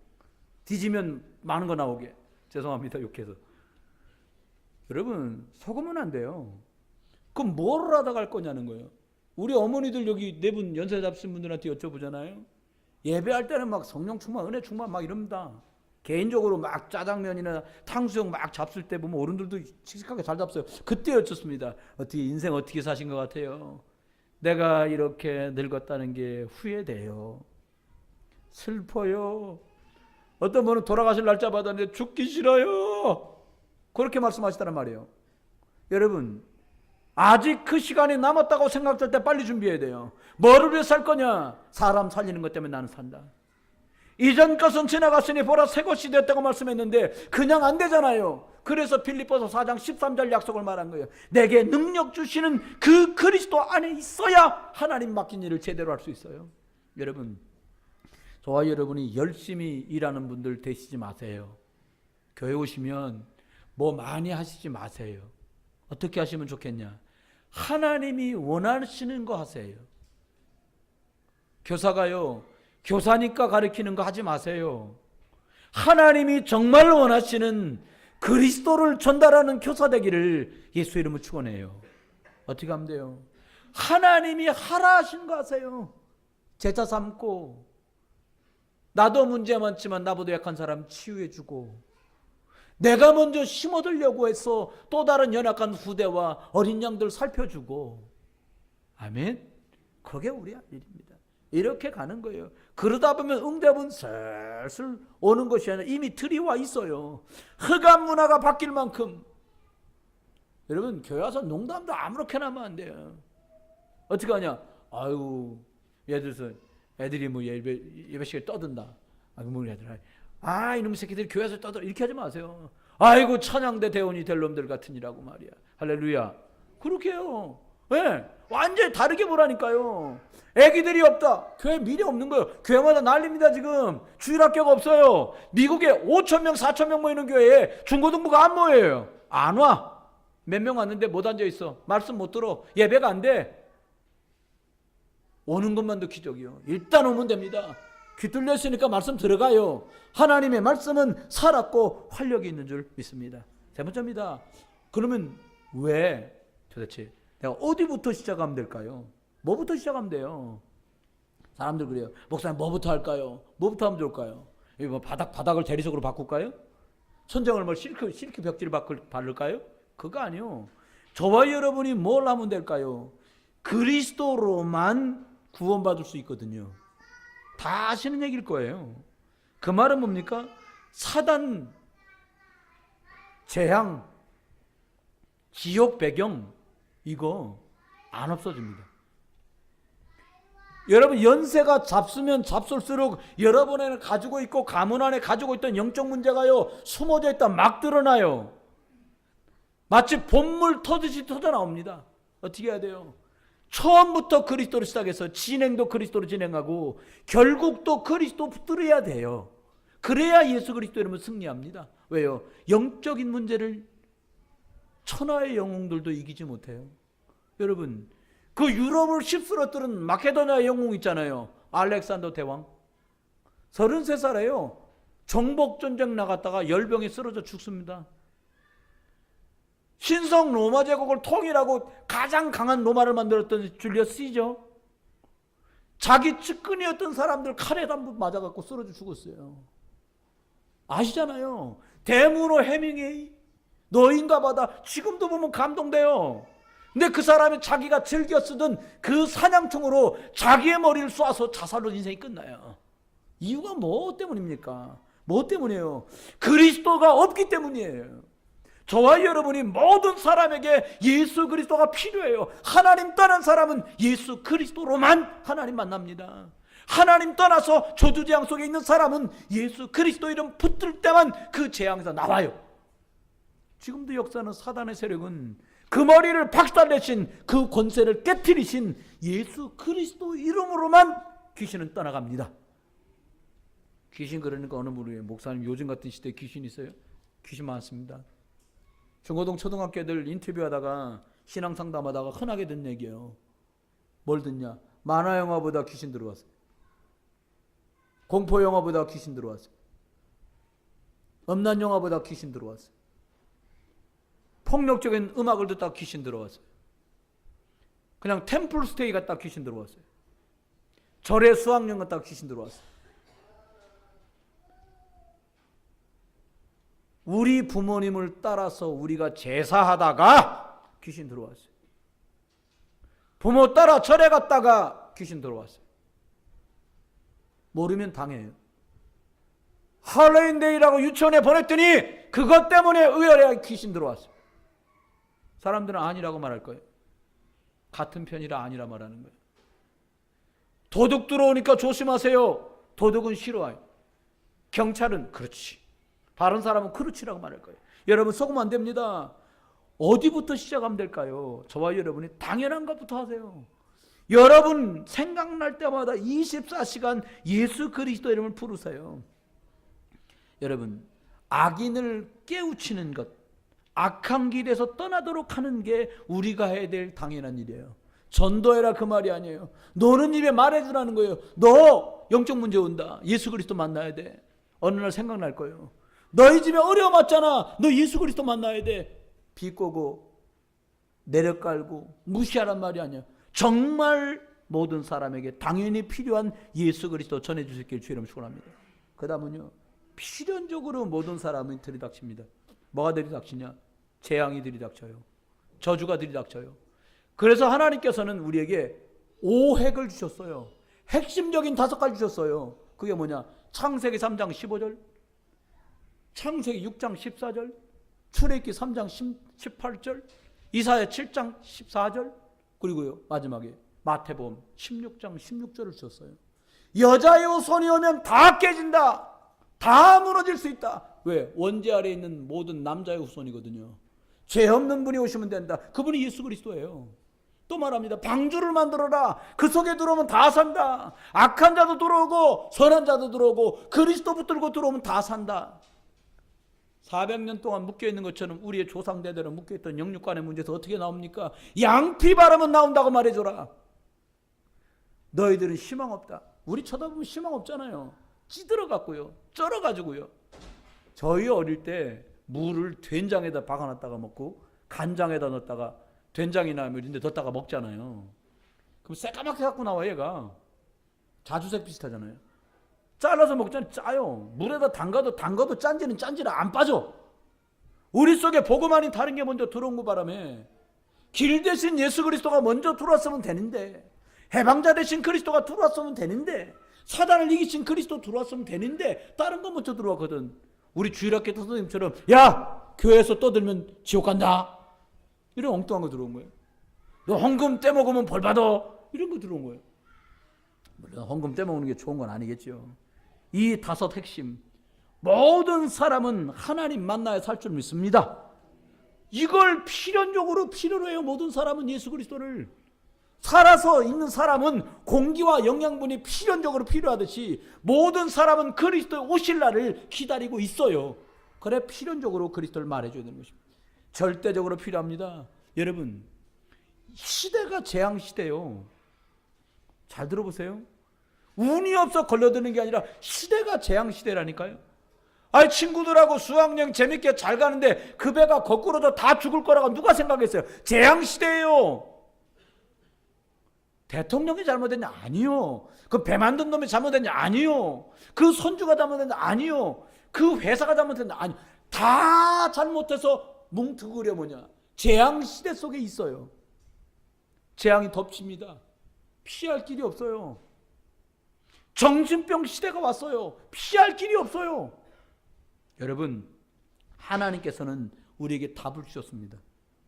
뒤지면 많은 거 나오게. 죄송합니다 욕해서. 여러분 속으면 안 돼요. 그럼 뭘 하다 갈 거냐는 거예요. 우리 어머니들 여기 네 분 연세 잡으신 분들한테 여쭤보잖아요. 예배할 때는 막 성령 충만 은혜 충만 막 이럽니다. 개인적으로 막 짜장면이나 탕수육 막 잡술 때 보면 어른들도 씩씩하게 잘 잡어요. 그때 여쭙습니다. 어떻게 인생 어떻게 사신 것 같아요? 내가 이렇게 늙었다는 게 후회돼요. 슬퍼요. 어떤 분은 돌아가실 날짜 받았는데 죽기 싫어요. 그렇게 말씀하시단 말이에요. 여러분, 아직 그 시간이 남았다고 생각될 때 빨리 준비해야 돼요. 뭐를 위해 살 거냐? 사람 살리는 것 때문에 나는 산다. 이전 것은 지나갔으니 보라 새 것이 됐다고 말씀했는데 그냥 안 되잖아요. 그래서 빌립보서 4장 13절 약속을 말한 거예요. 내게 능력 주시는 그 그리스도 안에 있어야 하나님 맡긴 일을 제대로 할 수 있어요. 여러분, 저와 여러분이 열심히 일하는 분들 되시지 마세요. 교회 오시면 뭐 많이 하시지 마세요. 어떻게 하시면 좋겠냐? 하나님이 원하시는 거 하세요. 교사가요, 교사니까 가르치는 거 하지 마세요. 하나님이 정말 원하시는 그리스도를 전달하는 교사 되기를 예수 이름으로 축원해요. 어떻게 하면 돼요? 하나님이 하라 하신 거 하세요. 제자 삼고, 나도 문제 많지만 나보다 약한 사람 치유해주고, 내가 먼저 힘 얻으려고 해서 또 다른 연약한 후대와 어린 양들 살펴주고, 아멘. 그게 우리 할 일입니다. 이렇게 가는 거예요. 그러다 보면 응답은 슬슬 오는 것이 아니라 이미 들이와 있어요. 흑암 문화가 바뀔 만큼. 여러분, 교회 와서 농담도 아무렇게나 하면 안 돼요. 어떻게 하냐? 아유, 애들이 뭐 예배 시간에 떠든다. 뭐 애들, 이놈의 새끼들이 교회에서 떠들어. 이렇게 하지 마세요. 아이고, 찬양대 대원이 될 놈들 같으니라고 말이야. 할렐루야. 그렇게 해요. 네, 완전히 다르게 보라니까요. 애기들이 없다. 교회 미래 없는 거예요. 교회마다 난립니다. 지금 주일학교가 없어요. 미국에 5,000명 4,000명 모이는 교회에 중고등부가 안 모여요. 안 와. 몇 명 왔는데 못 앉아있어. 말씀 못 들어. 예배가 안 돼. 오는 것만도 기적이요. 일단 오면 됩니다. 귀 뚫렸으니까 말씀 들어가요. 하나님의 말씀은 살았고 활력이 있는 줄 믿습니다. 세 번째입니다. 그러면 왜 도대체 내가 어디부터 시작하면 될까요? 뭐부터 시작하면 돼요? 사람들 그래요. 목사님 뭐부터 할까요? 뭐부터 하면 좋을까요? 뭐 바닥을 대리석으로 바꿀까요? 천장을 뭐 실크 벽지를 바를까요? 그거 아니요. 저와 여러분이 뭘 하면 될까요? 그리스도로만 구원받을 수 있거든요. 다 아시는 얘기일 거예요. 그 말은 뭡니까? 사단, 재앙, 지옥 배경 이거 안 없어집니다. 여러분, 연세가 잡수면 잡술수록 여러분에는 가지고 있고 가문 안에 가지고 있던 영적 문제가요 숨어져 있다 막 드러나요. 마치 봇물 터듯이 터져나옵니다. 어떻게 해야 돼요? 처음부터 그리스도로 시작해서 진행도 그리스도로 진행하고 결국 또 그리스도 붙들어야 돼요. 그래야 예수 그리스도 이름으로 승리합니다. 왜요? 영적인 문제를 천하의 영웅들도 이기지 못해요. 여러분, 그 유럽을 휩쓸어뜨린 마케도니아 영웅 있잖아요. 알렉산더 대왕. 33살이에요. 정복전쟁 나갔다가 열병에 쓰러져 죽습니다. 신성 로마 제국을 통일하고 가장 강한 로마를 만들었던 줄리어스 시저. 자기 측근이었던 사람들 칼에 단번 맞아갖고 쓰러져 죽었어요. 아시잖아요. 데무노 해밍웨이. 너인가 보다. 지금도 보면 감동돼요. 근데 그 사람이 자기가 즐겨 쓰던 그 사냥총으로 자기의 머리를 쏴서 자살로 인생이 끝나요. 이유가 뭐 때문입니까? 뭐 때문이에요? 그리스도가 없기 때문이에요. 저와 여러분이 모든 사람에게 예수 그리스도가 필요해요. 하나님 떠난 사람은 예수 그리스도로만 하나님 만납니다. 하나님 떠나서 저주재앙 속에 있는 사람은 예수 그리스도 이름 붙들 때만 그 재앙에서 나와요. 지금도 역사는 사단의 세력은 그 머리를 박살내신 그 권세를 깨트리신 예수 그리스도 이름으로만 귀신은 떠나갑니다. 귀신 그러니까 어느 분이에요? 목사님 요즘 같은 시대에 귀신 있어요? 귀신 많습니다. 중고등 초등학교 애들 인터뷰하다가 신앙 상담하다가 흔하게 듣는 얘기예요. 뭘 듣냐? 만화 영화보다 귀신 들어왔어요. 공포 영화보다 귀신 들어왔어요. 음란 영화보다 귀신 들어왔어요. 폭력적인 음악을 듣다가 귀신 들어왔어요. 그냥 템플 스테이 갔다가 귀신 들어왔어요. 절에 수학여행 갔다가 귀신 들어왔어요. 우리 부모님을 따라서 우리가 제사하다가 귀신 들어왔어요. 부모 따라 절에 갔다가 귀신 들어왔어요. 모르면 당해요. 할로윈데이라고 유치원에 보냈더니 그것 때문에 의열에 귀신 들어왔어요. 사람들은 아니라고 말할 거예요. 같은 편이라 아니라 말하는 거예요. 도둑 들어오니까 조심하세요. 도둑은 싫어해요. 경찰은 그렇지. 바른 사람은 그렇지라고 말할 거예요. 여러분 속으면 안 됩니다. 어디부터 시작하면 될까요? 저와 여러분이 당연한 것부터 하세요. 여러분 생각날 때마다 24시간 예수 그리스도 이름을 부르세요. 여러분 악인을 깨우치는 것, 악한 길에서 떠나도록 하는 게 우리가 해야 될 당연한 일이에요. 전도해라 그 말이 아니에요. 너는 입에 말해주라는 거예요. 너 영적 문제 온다. 예수 그리스도 만나야 돼. 어느 날 생각날 거예요. 너희 집에 어려움 왔잖아. 너 예수 그리스도 만나야 돼. 비꼬고 내려깔고 무시하란 말이 아니에요. 정말 모든 사람에게 당연히 필요한 예수 그리스도 전해주실 주의 이름 축원합니다. 그 다음은요, 필연적으로 모든 사람은 들이닥칩니다. 뭐가 들이닥치냐? 재앙이 들이닥쳐요. 저주가 들이닥쳐요. 그래서 하나님께서는 우리에게 5핵을 주셨어요. 핵심적인 5가지 주셨어요. 그게 뭐냐? 창세기 3장 15절, 창세기 6장 14절, 출애굽기 3장 18절, 이사야 7장 14절, 그리고요 마지막에 마태복음 16장 16절을 주셨어요. 여자의 후손이 오면 다 깨진다. 다 무너질 수 있다. 왜? 원죄 아래에 있는 모든 남자의 후손이거든요. 죄 없는 분이 오시면 된다. 그분이 예수 그리스도예요. 또 말합니다. 방주를 만들어라. 그 속에 들어오면 다 산다. 악한 자도 들어오고 선한 자도 들어오고 그리스도 붙들고 들어오면 다 산다. 400년 동안 묶여있는 것처럼 우리의 조상대대로 묶여있던 영육간의 문제에서 어떻게 나옵니까? 양피 바르면 나온다고 말해줘라. 너희들은 희망 없다. 우리 쳐다보면 희망 없잖아요. 찌들어갖고요, 쩔어가지고요. 저희 어릴 때 물을 된장에다 박아놨다가 먹고 간장에다 넣었다가 된장이나 뭐 이런 데 넣었다가 먹잖아요. 그럼 새까맣게 갖고 나와. 얘가 자주색 비슷하잖아요. 잘라서 먹자니 짜요. 물에다 담가도 짠지는 안 빠져. 우리 속에 복음 아닌 다른 게 먼저 들어온 거 바람에 길 대신 예수 그리스도가 먼저 들어왔으면 되는데, 해방자 대신 그리스도가 들어왔으면 되는데, 사단을 이기신 그리스도 들어왔으면 되는데 다른 거 먼저 들어왔거든. 우리 주일학교 선생님처럼 야 교회에서 떠들면 지옥 간다 이런 엉뚱한 거 들어온 거예요. 너 헌금 떼먹으면 벌 받아 이런 거 들어온 거예요. 물론 헌금 떼먹는 게 좋은 건 아니겠죠. 이 5 핵심, 모든 사람은 하나님 만나야 살 줄 믿습니다. 이걸 필연적으로 필요로 해요. 모든 사람은 예수 그리스도를. 살아서 있는 사람은 공기와 영양분이 필연적으로 필요하듯이 모든 사람은 그리스도의 오실 날을 기다리고 있어요. 그래 필연적으로 그리스도를 말해줘야 되는 것입니다. 절대적으로 필요합니다. 여러분 시대가 재앙시대요. 잘 들어보세요. 운이 없어 걸려드는 게 아니라 시대가 재앙시대라니까요. 아니 친구들하고 수학여행 재밌게 잘 가는데 그 배가 거꾸로져 다 죽을 거라고 누가 생각했어요? 재앙시대예요. 대통령이 잘못했냐? 아니요. 그 배 만든 놈이 잘못했냐? 아니요. 그 손주가 잘못했냐? 아니요. 그 회사가 잘못했냐? 아니요. 다 잘못해서 뭉툭거려 뭐냐? 재앙시대 속에 있어요. 재앙이 덮칩니다. 피할 길이 없어요. 정신병 시대가 왔어요. 피할 길이 없어요. 여러분 하나님께서는 우리에게 답을 주셨습니다.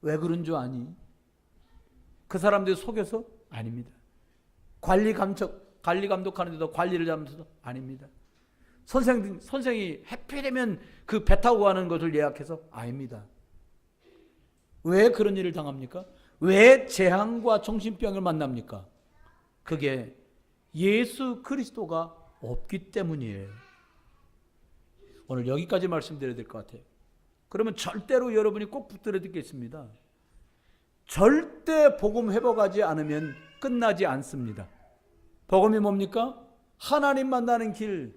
왜 그런 줄 아니? 그 사람들이 속여서? 아닙니다. 관리 감독하는데도 관리를 잘못해서? 아닙니다. 선생이 해피되면 그 배 타고 가는 것을 예약해서? 아닙니다. 왜 그런 일을 당합니까? 왜 재앙과 정신병을 만납니까? 그게 예수 그리스도가 없기 때문이에요. 오늘 여기까지 말씀드려야 될 것 같아요. 그러면 절대로 여러분이 꼭 붙들어 듣겠습니다. 절대 복음 회복하지 않으면 끝나지 않습니다. 복음이 뭡니까? 하나님 만나는 길,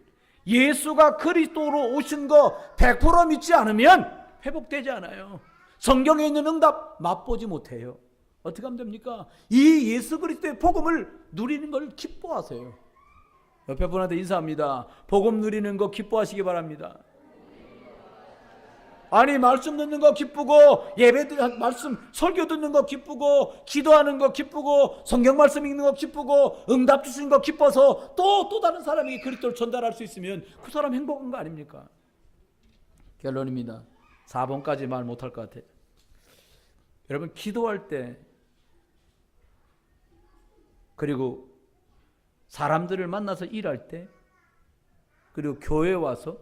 예수가 그리스도로 오신 거 100% 믿지 않으면 회복되지 않아요. 성경에 있는 응답 맛보지 못해요. 어떻게 하면 됩니까? 이 예수 그리스도의 복음을 누리는 걸 기뻐하세요. 옆에 분한테 인사합니다. 복음 누리는 거 기뻐하시기 바랍니다. 아니 말씀 듣는 거 기쁘고 예배 말씀 설교 듣는 거 기쁘고 기도하는 거 기쁘고 성경 말씀 읽는 거 기쁘고 응답 주시는 거 기뻐서 또 다른 사람에게 그리스도를 전달할 수 있으면 그 사람 행복한 거 아닙니까? 결론입니다. 4번까지 말 못할 것 같아요. 여러분 기도할 때 그리고 사람들을 만나서 일할 때 그리고 교회에 와서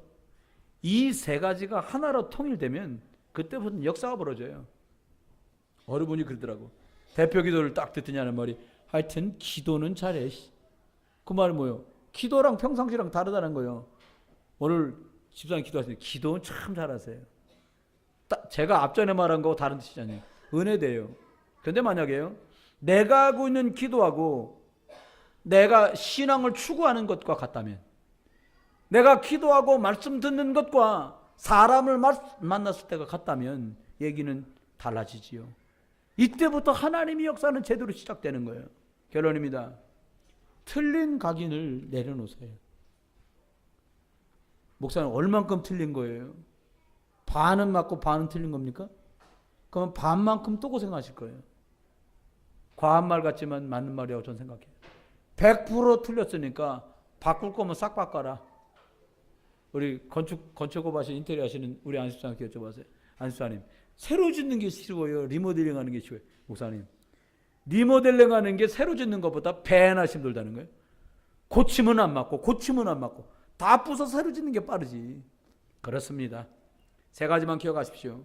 이 세 가지가 하나로 통일되면 그때부터 역사가 벌어져요. 어느 분이 그러더라고. 대표 기도를 딱 듣더냐는 말이 하여튼 기도는 잘해. 그 말은 뭐예요? 기도랑 평상시랑 다르다는 거예요. 오늘 집사님 기도하시는데 기도는 참 잘하세요. 제가 앞전에 말한 거 다른 뜻이잖아요. 은혜돼요. 그런데 만약에요. 내가 하고 있는 기도하고 내가 신앙을 추구하는 것과 같다면 내가 기도하고 말씀 듣는 것과 사람을 만났을 때가 같다면 얘기는 달라지지요. 이때부터 하나님의 역사는 제대로 시작되는 거예요. 결론입니다. 틀린 각인을 내려놓으세요. 목사님 얼만큼 틀린 거예요? 반은 맞고 반은 틀린 겁니까? 그러면 반만큼 또 고생하실 거예요. 과한 말 같지만 맞는 말이라고 저는 생각해요. 100% 틀렸으니까 바꿀 거면 싹 바꿔라. 우리 건축업 하시는 인테리어 하시는 우리 안수사님께 여쭤봤어요. 안수사님 새로 짓는 게 쉬워요? 리모델링 하는 게 쉬워요? 목사님 리모델링 하는 게 새로 짓는 것보다 배나 힘들다는 거예요. 고치면 안 맞고 다 부숴서 새로 짓는 게 빠르지. 그렇습니다. 세 가지만 기억하십시오.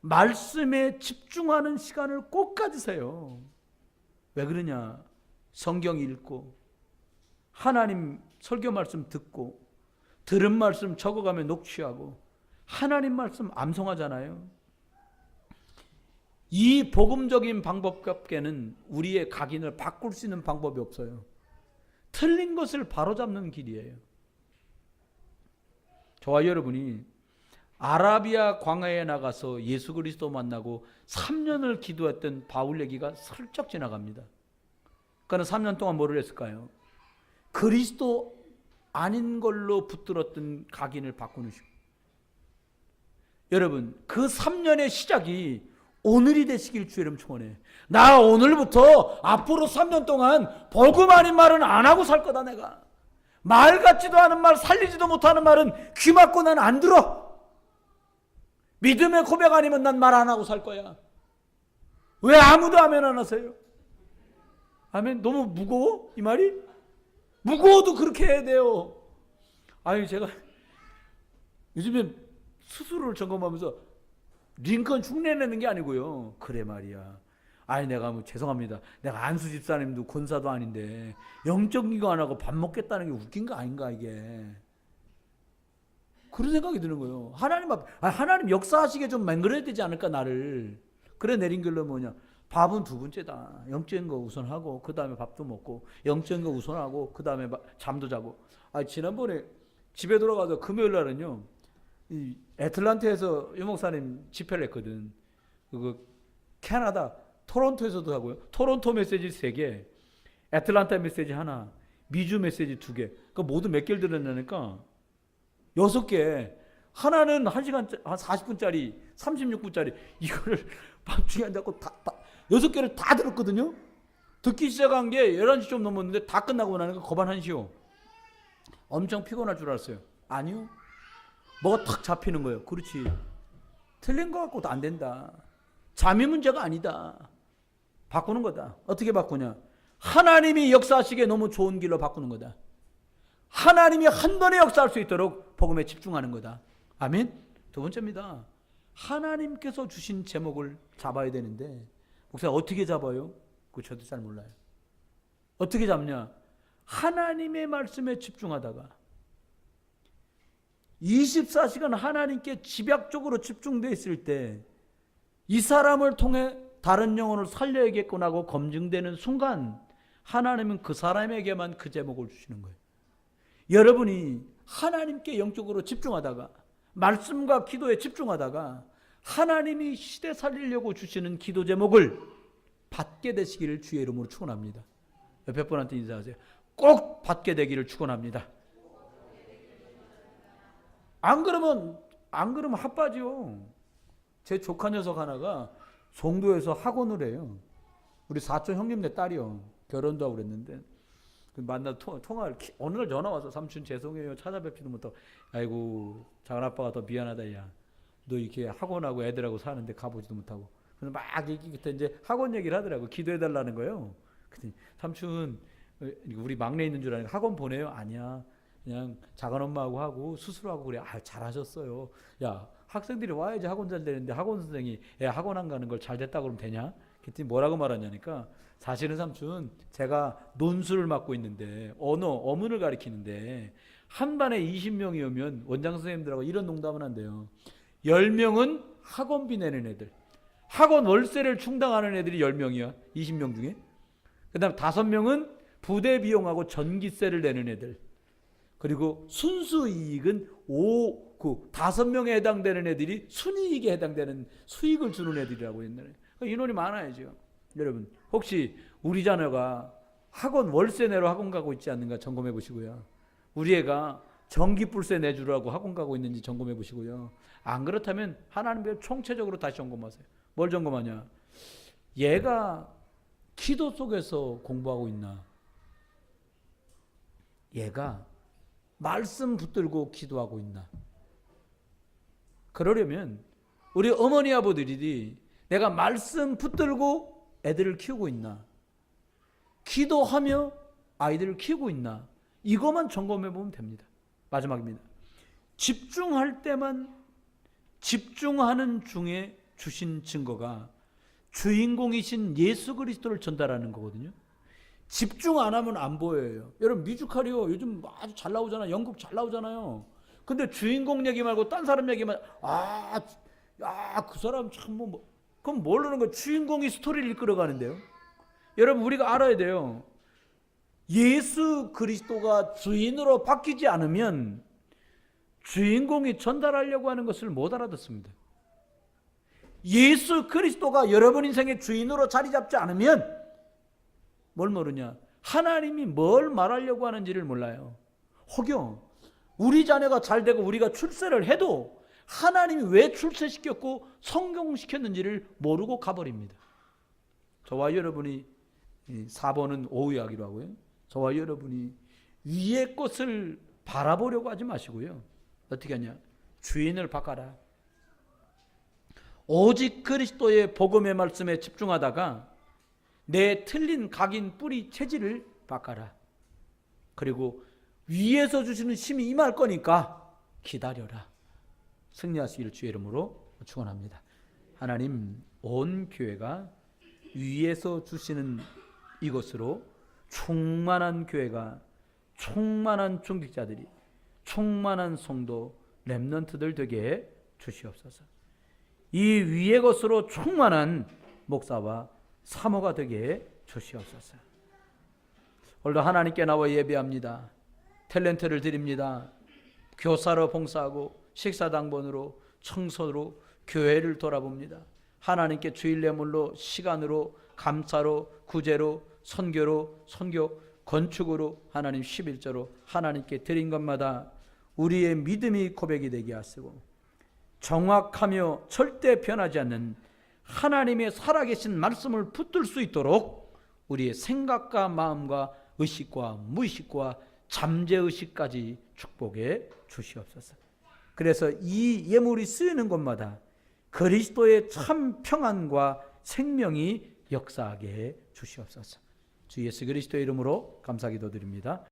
말씀에 집중하는 시간을 꼭 가지세요. 왜 그러냐? 성경 읽고 하나님 설교 말씀 듣고 들은 말씀 적어가며 녹취하고 하나님 말씀 암송하잖아요. 이 복음적인 방법밖에는 우리의 각인을 바꿀 수 있는 방법이 없어요. 틀린 것을 바로잡는 길이에요. 저와 여러분이 아라비아 광야에 나가서 예수 그리스도 만나고 3년을 기도했던 바울 얘기가 슬쩍 지나갑니다. 그는 3년 동안 뭐를 했을까요? 그리스도 아닌 걸로 붙들었던 각인을 바꾸는 식. 여러분 그 3년의 시작이 오늘이 되시길 주 여러분 축원해. 나 오늘부터 앞으로 3년 동안 복음 아닌 말은 안 하고 살 거다. 내가 말 같지도 않은 말, 살리지도 못하는 말은 귀 막고 난 안 들어. 믿음의 고백 아니면 난 말 안 하고 살 거야. 왜 아무도 아멘 안 하세요? 아멘. 너무 무거워? 이 말이? 무거워도 그렇게 해야 돼요. 아니 제가 요즘에 스스로를 점검하면서 링컨 흉내내는 게 아니고요. 그래 말이야. 아니 내가 뭐 죄송합니다. 내가 안수 집사님도 권사도 아닌데 영적인 거 안 하고 밥 먹겠다는 게 웃긴 거 아닌가 이게. 그런 생각이 드는 거예요. 하나님 앞, 하나님 역사하시게 좀 만들어야 되지 않을까 나를. 그래 내린 결론 뭐냐. 밥은 두 번째다. 영적인 거 우선하고 그 다음에 밥도 먹고 영적인 거 우선하고 그 다음에 잠도 자고. 지난번에 집에 돌아가서 금요일 날은요. 이 애틀란타에서 유목사님 집회를 했거든. 그 캐나다 토론토에서도 하고요. 토론토 메시지 3개, 애틀란타 메시지 하나, 미주 메시지 2개. 그 모두 몇 개를 들었냐니까 6개. 하나는 1시간 한 40분짜리, 36분짜리 이거를 밤중에 앉아서 6개를 다 들었거든요. 듣기 시작한 게 11시 좀 넘었는데 다 끝나고 나니까 거반 1시요. 엄청 피곤할 줄 알았어요. 아니요. 뭐가 탁 잡히는 거예요. 그렇지. 틀린 거 갖고도 안 된다. 잠이 문제가 아니다. 바꾸는 거다. 어떻게 바꾸냐? 하나님이 역사하시기에 너무 좋은 길로 바꾸는 거다. 하나님이 한 번에 역사할 수 있도록 복음에 집중하는 거다. 아멘. 두 번째입니다. 하나님께서 주신 제목을 잡아야 되는데 목사 어떻게 잡아요? 그거 저도 잘 몰라요. 어떻게 잡냐? 하나님의 말씀에 집중하다가 24시간 하나님께 집약적으로 집중되어 있을 때 이 사람을 통해 다른 영혼을 살려야겠구나 하고 검증되는 순간 하나님은 그 사람에게만 그 제목을 주시는 거예요. 여러분이 하나님께 영적으로 집중하다가 말씀과 기도에 집중하다가 하나님이 시대 살리려고 주시는 기도 제목을 받게 되시기를 주의 이름으로 축원합니다. 옆에 분한테 인사하세요. 꼭 받게 되기를 축원합니다. 안 그러면 핫바지요. 제 조카 녀석 하나가 송도에서 학원을 해요. 우리 사촌 형님네 딸이요. 결혼도 하고 그랬는데 만나 통화를 어느 날 전화 와서 삼촌 죄송해요. 찾아뵙지도 못하고 아이고 작은아빠가 더 미안하다 야. 너 이렇게 학원하고 애들하고 사는데 가보지도 못하고. 그래서 막 그때 이제 학원 얘기를 하더라고. 기도해달라는 거예요. 그랬더니 삼촌 우리 막내 있는 줄 아니까 학원 보내요? 아니야. 그냥 작은 엄마하고 하고 수술하고 그래. 아 잘하셨어요. 야 학생들이 와야지 학원 잘 되는데 학원 선생이 애 학원 안 가는 걸 잘 됐다 그러면 되냐? 그랬더니 뭐라고 말하냐니까 사실은 삼촌 제가 논술을 맡고 있는데 어문을 가르치는데 한 반에 20명이 오면 원장 선생님들하고 이런 농담은 한대요. 10명은 학원비 내는 애들. 학원 월세를 충당하는 애들이 10명이야. 20명 중에. 그 다음 5명은 부대 비용하고 전기세를 내는 애들. 그리고 순수이익은 5명에 해당되는 애들이 순이익에 해당되는 수익을 주는 애들이라고 옛날에. 인원이 많아야죠. 여러분 혹시 우리 자녀가 학원 월세 내러 학원 가고 있지 않는가 점검해 보시고요. 우리 애가 전기불세 내주라고 학원 가고 있는지 점검해 보시고요. 안 그렇다면 하나님께 총체적으로 다시 점검하세요. 뭘 점검하냐? 얘가 기도 속에서 공부하고 있나? 얘가 말씀 붙들고 기도하고 있나? 그러려면 우리 어머니 아버들이 내가 말씀 붙들고 애들을 키우고 있나? 기도하며 아이들을 키우고 있나? 이것만 점검해 보면 됩니다. 마지막입니다. 집중할 때만 집중하는 중에 주신 증거가 주인공이신 예수 그리스도를 전달하는 거거든요. 집중 안 하면 안 보여요. 여러분 뮤지컬이요. 요즘 아주 잘 나오잖아요. 연극 잘 나오잖아요. 근데 주인공 얘기 말고 딴 사람 얘기만 그 사람 참 그럼 모르는 거 주인공이 스토리를 이끌어가는데요. 여러분 우리가 알아야 돼요. 예수 그리스도가 주인으로 바뀌지 않으면 주인공이 전달하려고 하는 것을 못 알아듣습니다. 예수 그리스도가 여러분 인생의 주인으로 자리 잡지 않으면 뭘 모르냐? 하나님이 뭘 말하려고 하는지를 몰라요. 혹여 우리 자녀가 잘 되고 우리가 출세를 해도 하나님이 왜 출세시켰고 성공시켰는지를 모르고 가버립니다. 저와 여러분이 4번은 오후에 하기로 하고요. 저와 여러분이 위의 것을 바라보려고 하지 마시고요. 어떻게 하냐? 주인을 바꿔라. 오직 그리스도의 복음의 말씀에 집중하다가 내 틀린 각인 뿌리 체질을 바꿔라. 그리고 위에서 주시는 힘이 임할 거니까 기다려라. 승리하시기를 주의 이름으로 축원합니다. 하나님 온 교회가 위에서 주시는 이것으로 충만한 교회가 충만한 중직자들이 충만한 성도 렘넌트들 되게 주시옵소서. 이 위의 것으로 충만한 목사와 사모가 되게 주시옵소서. 오늘도 하나님께 나와 예배합니다. 탤런트를 드립니다. 교사로 봉사하고 식사당번으로 청소로 교회를 돌아봅니다. 하나님께 주일 예물로 시간으로 감사로 구제로 선교로 선교 건축으로 하나님 11조로 하나님께 드린 것마다 우리의 믿음이 고백이 되게 하시고 정확하며 절대 변하지 않는 하나님의 살아계신 말씀을 붙들 수 있도록 우리의 생각과 마음과 의식과 무의식과 잠재의식까지 축복해 주시옵소서. 그래서 이 예물이 쓰이는 곳마다 그리스도의 참 평안과 생명이 역사하게 해 주시옵소서. 주 예수 그리스도의 이름으로 감사기도 드립니다.